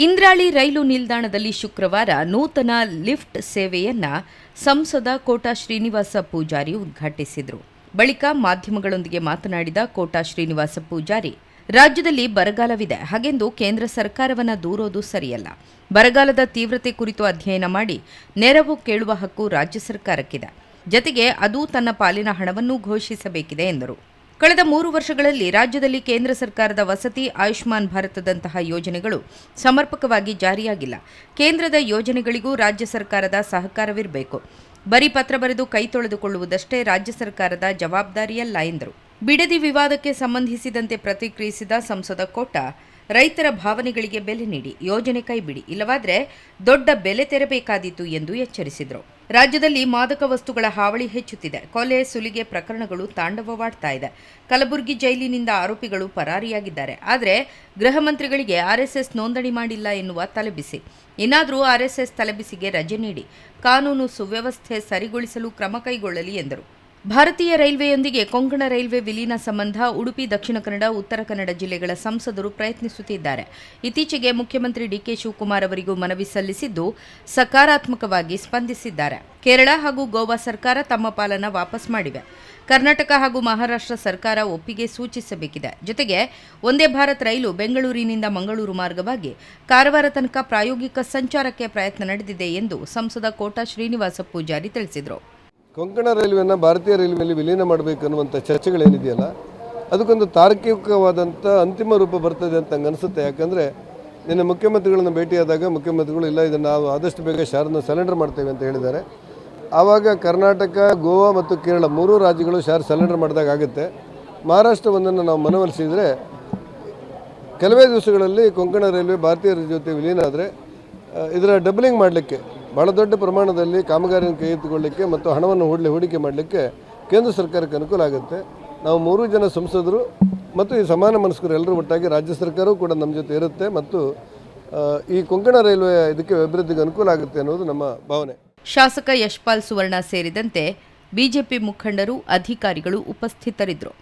ಇಂದ್ರಾಳಿ ರೈಲು ನಿಲ್ದಾಣದಲ್ಲಿ ಶುಕ್ರವಾರ ನೂತನ ಲಿಫ್ಟ್ ಸೇವೆಯನ್ನ ಸಂಸದ ಕೋಟಾ ಶ್ರೀನಿವಾಸ ಪೂಜಾರಿ ಉದ್ಘಾಟಿಸಿದರು. ಬಳಿಕ ಮಾಧ್ಯಮಗಳೊಂದಿಗೆ ಮಾತನಾಡಿದ ಕೋಟಾ ಶ್ರೀನಿವಾಸ ಪೂಜಾರಿ, ರಾಜ್ಯದಲ್ಲಿ ಬರಗಾಲವಿದೆ, ಹಾಗೆಂದು ಕೇಂದ್ರ ಸರ್ಕಾರವನ್ನು ದೂರೋದು ಸರಿಯಲ್ಲ. ಬರಗಾಲದ ತೀವ್ರತೆ ಕುರಿತು ಅಧ್ಯಯನ ಮಾಡಿ ನೆರವು ಕೇಳುವ ಹಕ್ಕು ರಾಜ್ಯ ಸರ್ಕಾರಕ್ಕಿದೆ. ಜತೆಗೆ ಅದು ತನ್ನ ಪಾಲಿನ ಹಣವನ್ನೂ ಘೋಷಿಸಬೇಕಿದೆ ಎಂದರು. ಕಳೆದ 3 ವರ್ಷಗಳಲ್ಲಿ ರಾಜ್ಯದಲ್ಲಿ ಕೇಂದ್ರ ಸರ್ಕಾರದ ವಸತಿ, ಆಯುಷ್ಮಾನ್ ಭಾರತದಂತಹ ಯೋಜನೆಗಳು ಸಮರ್ಪಕವಾಗಿ ಜಾರಿಯಾಗಿಲ್ಲ. ಕೇಂದ್ರದ ಯೋಜನೆಗಳಿಗೂ ರಾಜ್ಯ ಸರ್ಕಾರದ ಸಹಕಾರವಿರಬೇಕು. ಬರೀ ಪತ್ರ ಬರೆದು ಕೈ ತೊಳೆದುಕೊಳ್ಳುವುದಷ್ಟೇ ರಾಜ್ಯ ಸರ್ಕಾರದ ಜವಾಬ್ದಾರಿಯಲ್ಲ ಎಂದರು. ಬಿಡದಿ ವಿವಾದಕ್ಕೆ ಸಂಬಂಧಿಸಿದಂತೆ ಪ್ರತಿಕ್ರಿಯಿಸಿದ ಸಂಸದ ಕೋಟಾ, ರೈತರ ಭಾವನೆಗಳಿಗೆ ಬೆಲೆ ನೀಡಿ ಯೋಜನೆ ಕೈಬಿಡಿ, ಇಲ್ಲವಾದರೆ ದೊಡ್ಡ ಬೆಲೆ ತೆರಬೇಕಾದೀತು ಎಂದು ಎಚ್ಚರಿಸಿದರು. ರಾಜ್ಯದಲ್ಲಿ ಮಾದಕ ವಸ್ತುಗಳ ಹಾವಳಿ ಹೆಚ್ಚುತ್ತಿದೆ. ಕೊಲೆ, ಸುಲಿಗೆ ಪ್ರಕರಣಗಳು ತಾಂಡವವಾಡ್ತಾ ಇದೆ. ಕಲಬುರಗಿ ಜೈಲಿನಿಂದ ಆರೋಪಿಗಳು ಪರಾರಿಯಾಗಿದ್ದಾರೆ. ಆದರೆ ಗೃಹ ಮಂತ್ರಿಗಳಿಗೆ ಆರ್ಎಸ್ಎಸ್ ನೋಂದಣಿ ಮಾಡಿಲ್ಲ ಎನ್ನುವ ತಲೆಬಿಸಿ. ಇನ್ನಾದರೂ ಆರ್ಎಸ್ಎಸ್ ತಲೆಬಿಸಿಗೆ ರಜೆ ನೀಡಿ ಕಾನೂನು ಸುವ್ಯವಸ್ಥೆ ಸರಿಗೊಳಿಸಲು ಕ್ರಮ ಕೈಗೊಳ್ಳಲಿ ಎಂದರು. ಭಾರತೀಯ ರೈಲ್ವೆಯೊಂದಿಗೆ ಕೊಂಕಣ ರೈಲ್ವೆ ವಿಲೀನ ಸಂಬಂಧ ಉಡುಪಿ, ದಕ್ಷಿಣ ಕನ್ನಡ, ಉತ್ತರ ಕನ್ನಡ ಜಿಲ್ಲೆಗಳ ಸಂಸದರು ಪ್ರಯತ್ನಿಸುತ್ತಿದ್ದಾರೆ. ಇತ್ತೀಚೆಗೆ ಮುಖ್ಯಮಂತ್ರಿ ಡಿಕೆ ಶಿವಕುಮಾರ್ ಅವರಿಗೂ ಮನವಿ ಸಲ್ಲಿಸಿದ್ದು ಸಕಾರಾತ್ಮಕವಾಗಿ ಸ್ಪಂದಿಸಿದ್ದಾರೆ. ಕೇರಳ ಹಾಗೂ ಗೋವಾ ಸರ್ಕಾರ ತಮ್ಮ ಪಾಲನ್ನು ವಾಪಸ್ ಮಾಡಿವೆ. ಕರ್ನಾಟಕ ಹಾಗೂ ಮಹಾರಾಷ್ಟ್ರ ಸರ್ಕಾರ ಒಪ್ಪಿಗೆ ಸೂಚಿಸಬೇಕಿದೆ. ಜೊತೆಗೆ ವಂದೇ ಭಾರತ್ ರೈಲು ಬೆಂಗಳೂರಿನಿಂದ ಮಂಗಳೂರು ಮಾರ್ಗವಾಗಿ ಕಾರವಾರ ತನಕ ಪ್ರಾಯೋಗಿಕ ಸಂಚಾರಕ್ಕೆ ಪ್ರಯತ್ನ ನಡೆದಿದೆ ಎಂದು ಸಂಸದ ಕೋಟಾ ಶ್ರೀನಿವಾಸ ಪೂಜಾರಿ ತಿಳಿಸಿದರು. ಕೊಂಕಣ ರೈಲ್ವೆಯನ್ನು ಭಾರತೀಯ ರೈಲ್ವೆಯಲ್ಲಿ ವಿಲೀನ ಮಾಡಬೇಕನ್ನುವಂಥ ಚರ್ಚೆಗಳೇನಿದೆಯಲ್ಲ, ಅದಕ್ಕೊಂದು ತಾರ್ಕಿಕವಾದಂಥ ಅಂತಿಮ ರೂಪ ಬರ್ತದೆ ಅಂತ ನಂಗೆ ಅನಿಸುತ್ತೆ. ಯಾಕಂದರೆ ನಿನ್ನೆ ಮುಖ್ಯಮಂತ್ರಿಗಳನ್ನು ಭೇಟಿಯಾದಾಗ ಮುಖ್ಯಮಂತ್ರಿಗಳು ಇಲ್ಲ, ಇದನ್ನು ನಾವು ಆದಷ್ಟು ಬೇಗ ಶಾರನ್ನು ಸರೆಂಡರ್ ಮಾಡ್ತೇವೆ ಅಂತ ಹೇಳಿದ್ದಾರೆ. ಆವಾಗ ಕರ್ನಾಟಕ, ಗೋವಾ ಮತ್ತು ಕೇರಳ 3 ರಾಜ್ಯಗಳು ಶಾರ್ ಸರೆಂಡರ್ ಮಾಡಿದಾಗ ಆಗುತ್ತೆ. ಮಹಾರಾಷ್ಟ್ರ ಒಂದನ್ನು ನಾವು ಮನವೊಲಿಸಿದರೆ ಕೆಲವೇ ದಿವಸಗಳಲ್ಲಿ ಕೊಂಕಣ ರೈಲ್ವೆ ಭಾರತೀಯ ಜೊತೆ ವಿಲೀನ ಆದರೆ ಇದರ ಡಬಲಿಂಗ್ ಮಾಡಲಿಕ್ಕೆ, ಭಾಳ ದೊಡ್ಡ ಪ್ರಮಾಣದಲ್ಲಿ ಕಾಮಗಾರಿಯನ್ನು ಕೈಗೆತ್ತಿಕೊಳ್ಳಲಿಕ್ಕೆ ಮತ್ತು ಹಣವನ್ನು ಹೂಡಿಕೆ ಮಾಡಲಿಕ್ಕೆ ಕೇಂದ್ರ ಸರ್ಕಾರಕ್ಕೆ ಅನುಕೂಲ ಆಗುತ್ತೆ. ನಾವು 3 ಜನ ಸಂಸದರು ಮತ್ತು ಈ ಸಮಾನ ಮನಸ್ಕರು ಎಲ್ಲರೂ ಒಟ್ಟಾಗಿ ರಾಜ್ಯ ಸರ್ಕಾರವೂ ಕೂಡ ನಮ್ಮ ಜೊತೆ ಇರುತ್ತೆ ಮತ್ತು ಈ ಕೊಂಕಣ ರೈಲ್ವೆ ಇದಕ್ಕೆ ಅಭಿವೃದ್ಧಿಗೆ ಅನುಕೂಲ ಆಗುತ್ತೆ ಅನ್ನೋದು ನಮ್ಮ ಭಾವನೆ. ಶಾಸಕ ಯಶ್ಪಾಲ್ ಸುವರ್ಣ ಸೇರಿದಂತೆ ಬಿಜೆಪಿ ಮುಖಂಡರು, ಅಧಿಕಾರಿಗಳು ಉಪಸ್ಥಿತರಿದ್ದರು.